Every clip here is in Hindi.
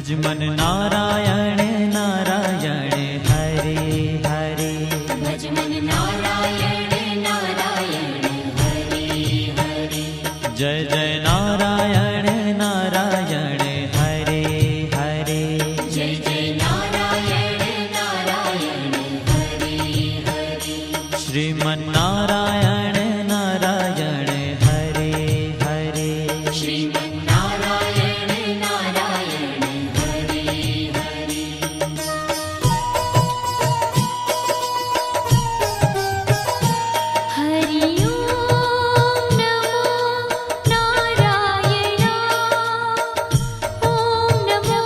भजमन नारायण नारायण हरे हरे। भजमन नारायण नारायण हरे हरे। जय जय नारायण नारायण हरे हरे। जय जय नारायण नारायण हरे हरे। श्रीमन नारायण नारायण हरे हरे। श्रीमन नारायण नारायण हरे हरे। हरि ओम नमो नारायण। ओम नमो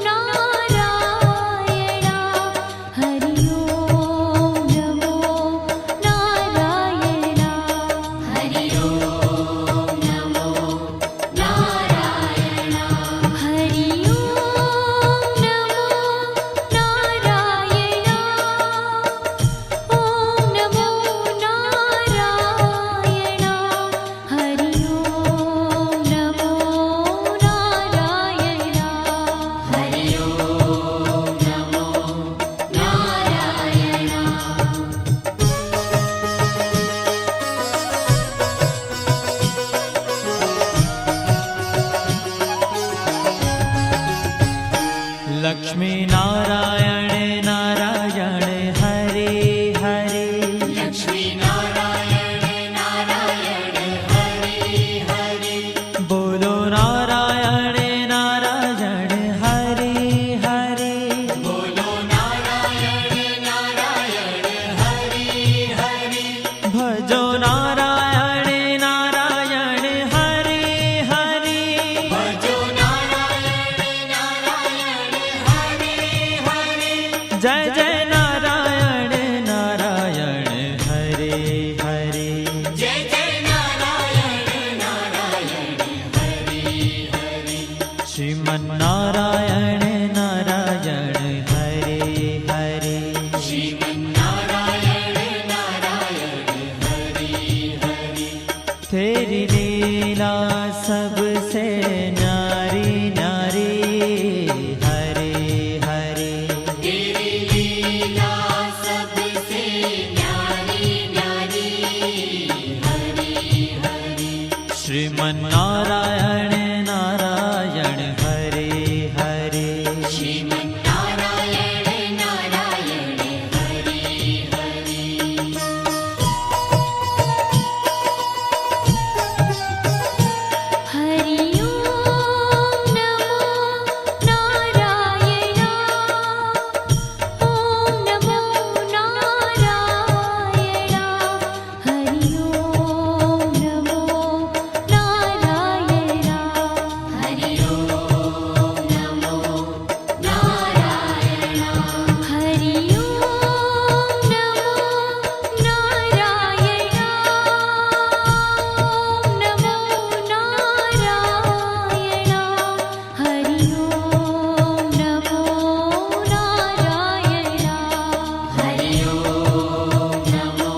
नारायण। हरि ओम नमो नारायण। हरि ओम नमो नारायण। हरि ओम नमो नारायण। ओम नमो नारायण। हरि ओम नमो नारायण। हरि ओम नमो नारायण। लक्ष्मी नारायण नारायण हरे हरे। लक्ष्मी नारायण नारायण हरे हरे। बोलो नारायण नारायण हरे हरे। बोलो नारायण नारायण हरे हरे। भजो नारायण नारायण हरे हरे। भजो नारायण नारायण हरे हरे। जय जय नारायण नारायण हरे हरे। जय जय नारायण नारायण हरे हरे। श्रीमन नारायण नारायण हरे हरे। श्रीमन नारायण नारायण हरे हरे। तेरी लीला सबसे न्यारी न्यारी हरे हरे। तेरी लीला सबसे न्यारी न्यारी हरे हरे। श्रीमन नारायण नारायण हरे हरे। श्रीमन नारायण नारायण हरे हरे। हरि ओम नमो नारायण। ओम नमो नारायण। हरि ओम नमो नारायण। हरि ओम नमो नारायण। हरि ओम नमो नारायण। ओम नमो नारायण। हरि ओम नमो नारायण। हरि ओम नमो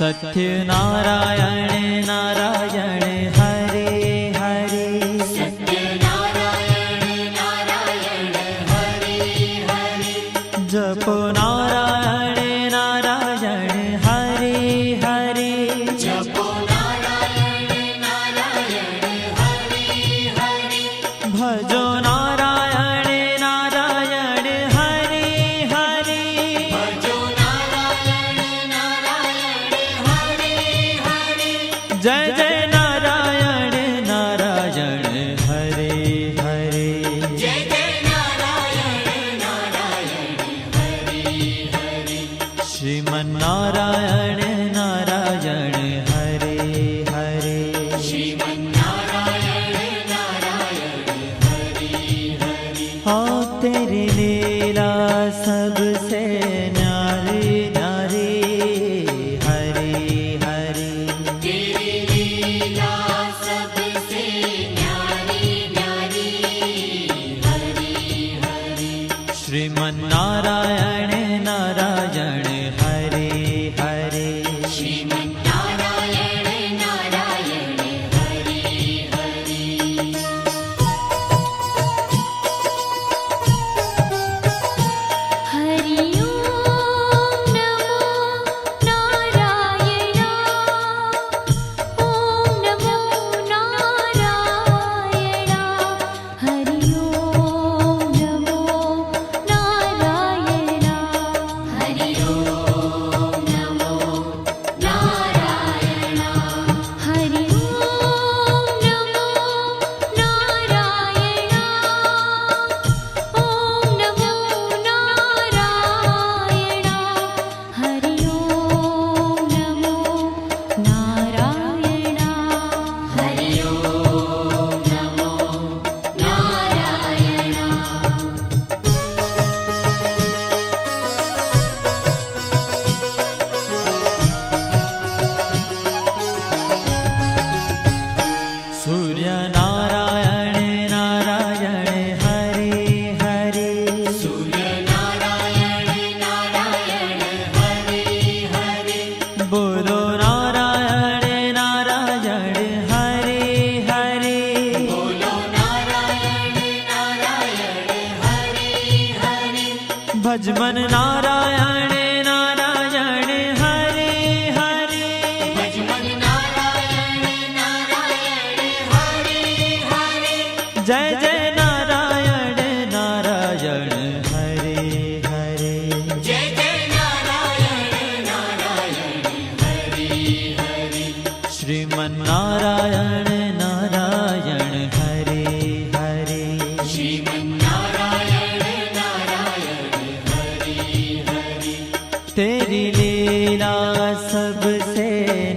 सत्य नारायण नारायण हरे हरे। सत्य नारायण नारायण हरे हरे। जपो नारायण नारायण हरे हरे। जपो नारायण नारायण हरे हरे। भजो नारायण नारायण हरे हरे। भजो नारायण नारायण हरे हरे। जय जय नारायण नारायण हरे हरे। जय जय नारायण नारायण हरे हरे। श्रीमन नारायण नारायण हरे हरे। श्रीमन नारायण नारायण हरे हरे। हाँ तेरी लीला सबसे न्यारी न्यारी हरे हरे। तेरी लीला सबसे न्यारी न्यारी हरे हरे। श्रीमन नारायण ભજ મન નારાયણ નારાયણ હરે હરે ભજ મન નારાયણ નારાયણ હરે હરે જય જય નારાયણ નારાયણ હરે હરે જય જય નારાયણ નારાયણ હરે હરે શ્રીમન નારાયણ નારાયણ હરે હરે શ્રીમન નારાયણ નારાયણ હરે હરે तेरी लीला सबसे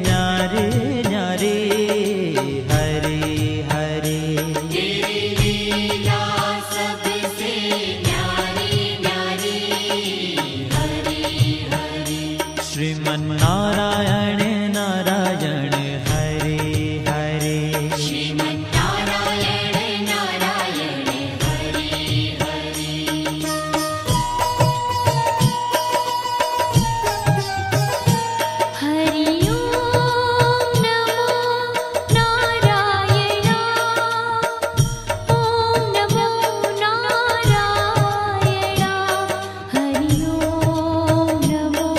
न्यारी न्यारी हरे हरे तेरी लीला सबसे न्यारी न्यारी हरे हरे श्रीमन नारायण नारायण हरे हरे श्रीमन नारायण नारायण हरे हरे हरि ओम नमो नारायण ओम नमो नारायण हरि ओम नमो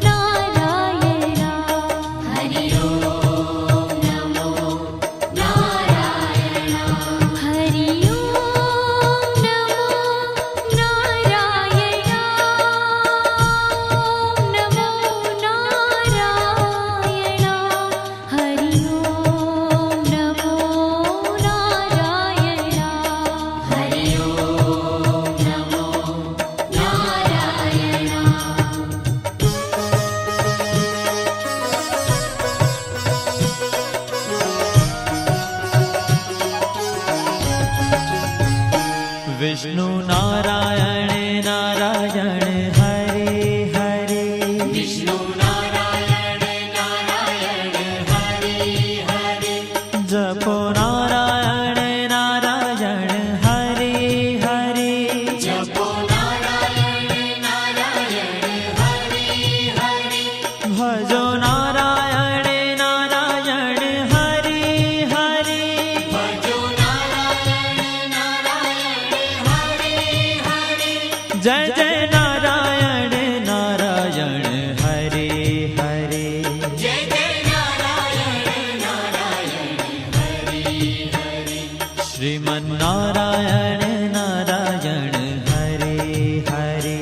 नारायण हरि ओम नमो नारायण हरि ओम नमो नारायण ओम नमो नारायण हरि ओम नमो नारायण हरि ओम नमो नारायण विष्णु नारायण नारायण हरे हरे विष्णु नारायण नारायण हरे हरे जपो नारायण नारायण हरे हरे जपो नारायण नारायण हरे हरे भजो नारायण नारायण हरे हरे भजो नारायण नारायण हरे हरे जय जय नारायण नारायण हरे हरे जय जय नारायण नारायण हरे हरे श्रीमन नारायण नारायण हरे हरे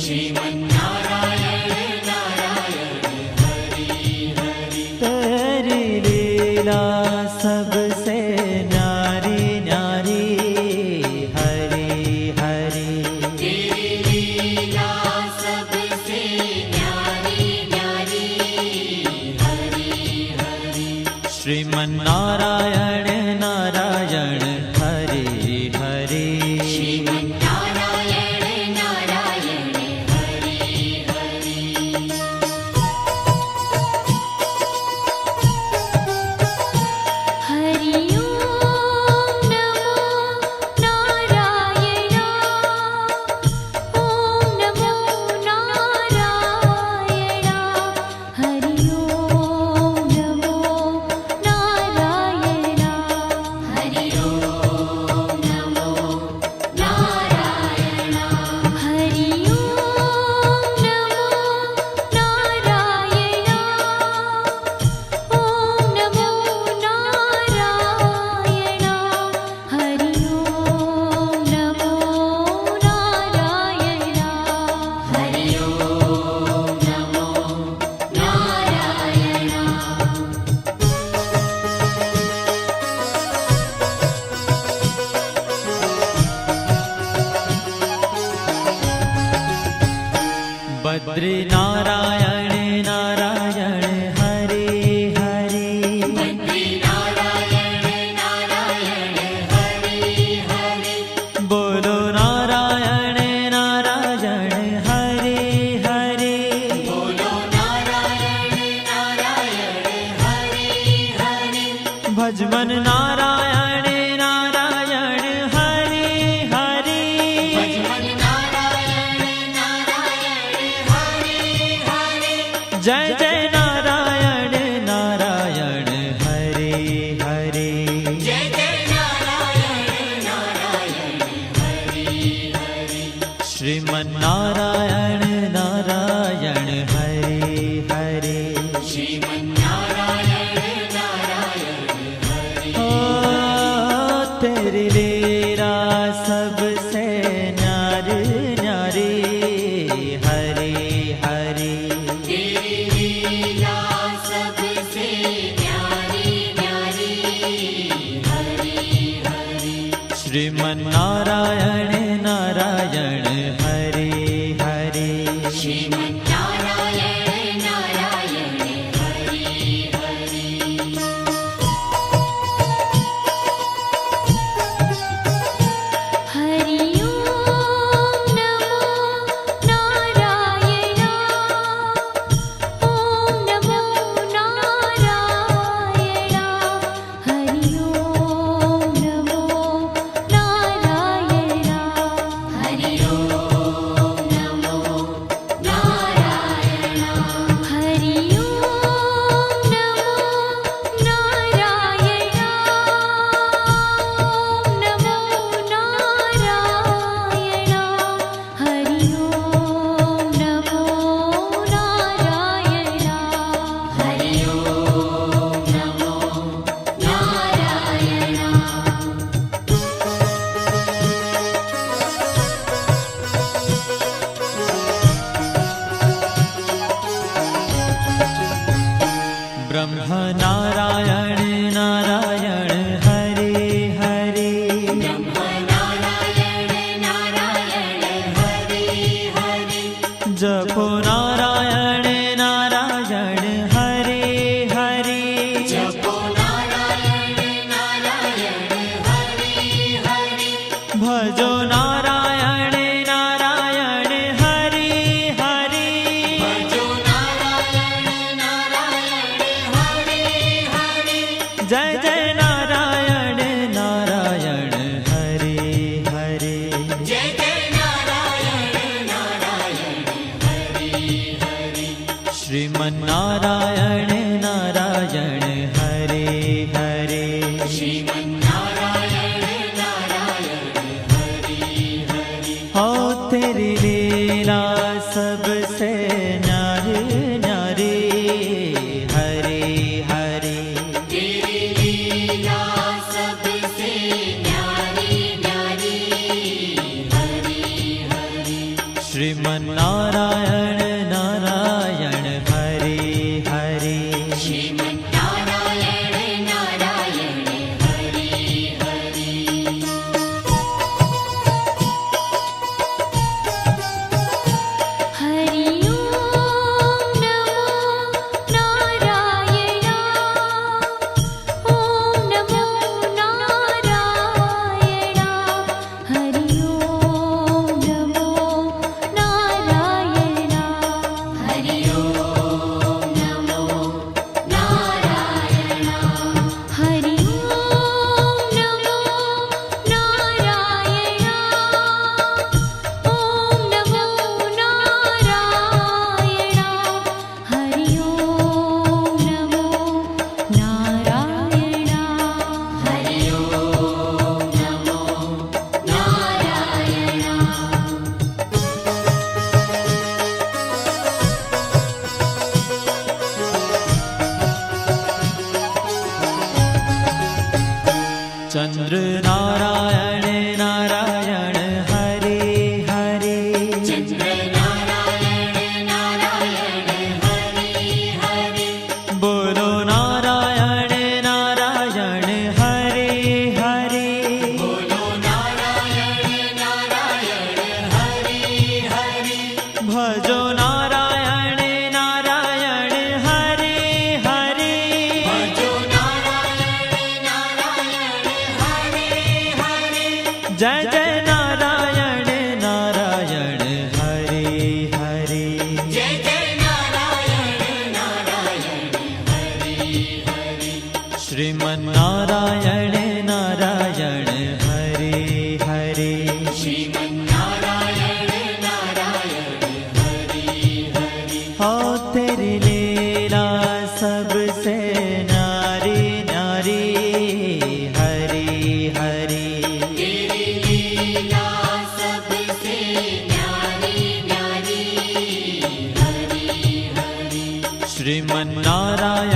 श्रीमन नारायण नारायण हरे हरे तेरी लीला सबसे न्यारी न्यारी हरे हरे तेरी लीला सबसे न्यारी न्यारी हरे हरे श्रीमन नारायण नारायण हरे हरे श्रीमन नारायण नारायण हरे हरे हरि ओम नमो नारायण ओम नमो नारायण हरि ओम नमो नारायण हरि ओम नमो नारायण हरि ओम नमो नारायण ओम नमो नारायण हरि ओम नमो नारायण हरि ओम नमो नारायण बद्री नारायण नारायण हरे हरे बद्री नारायण नारायण हरे हरे बोलो नारायण नारायण हरे हरे बोलो नारायण नारायण हरे हरे भज मन नारायण नारायण हरे हरे भज मन नारायण नारायण हरे श्रीमन्नारायण नारायण हरे हरे श्रीमन्नारायण नारायण हरे ओ तेरी लीला सबसे न्यारी न्यारी हरे हरे तेरी लीला सबसे न्यारी न्यारी हरे हरे श्रीमन्नारायण नारायण हरे हरे श्रीमन्नारायण नारायण हरे हरे हरि ओम नमो नारायण ओम नमो नारायण हरि ओम नमो नारायण हरि ओम नमो नारायण हरि ओम नमो नारायण ओम नमो नारायण हरि ओम नमो नारायण हरि ओम नमो नारायण ब्रह्म नारायण नारायण हरे हरे ब्रह्म नारायण नारायण हरे हरे जपो नारायण नारायण हरे हरे जपो नारायण नारायण हरे हरे भजो नारायण नारायण हरे हरे भजो नारायण नारायण हरे हरे जय जय नारायण नारायण हरे हरे जय जय नारायण नारायण हरे हरे श्रीमन्नारायण नारायण हरे हरे श्रीमन्नारायण नारायण हरे हरे हो तेरी लीला सबसे न्यारी न्यारी हरे हरे तेरी लीला सबसे न्यारी न्यारी हरे हरे श्रीमन्नारायण नारायण हरे हरे श्रीमन्नारायण नारायण हरे हरे हरि ओम नमो नारायण ओम नमो नारायण हरि ओम नमो नारायण हरि ओम नमो नारायण हरि ओम नमो नारायण ओम नमो नारायण हरि ओम नमो नारायण हरि ओम नमो नारायण चंद्र नारायण नारायण हरे हरे चंद्र नारायण नारायण हरे हरे बोलो नारायण नारायण हरे हरे बोलो नारायण नारायण हरे हरे भजो नारायण नारायण हरे हरे भजो नारायण नारायण हरे हरे जय जय नारायण नारायण हरे हरे जय जय नारायण नारायण हरे हरे श्रीमन्नारायण नारायण हरे हरे श्रीमन्नारायण नारायण हरे हरे हो तेरी लीला सबसे न्यारी न्यारी हरे हरे तेरी लीला શ્રીમન્નારાયણ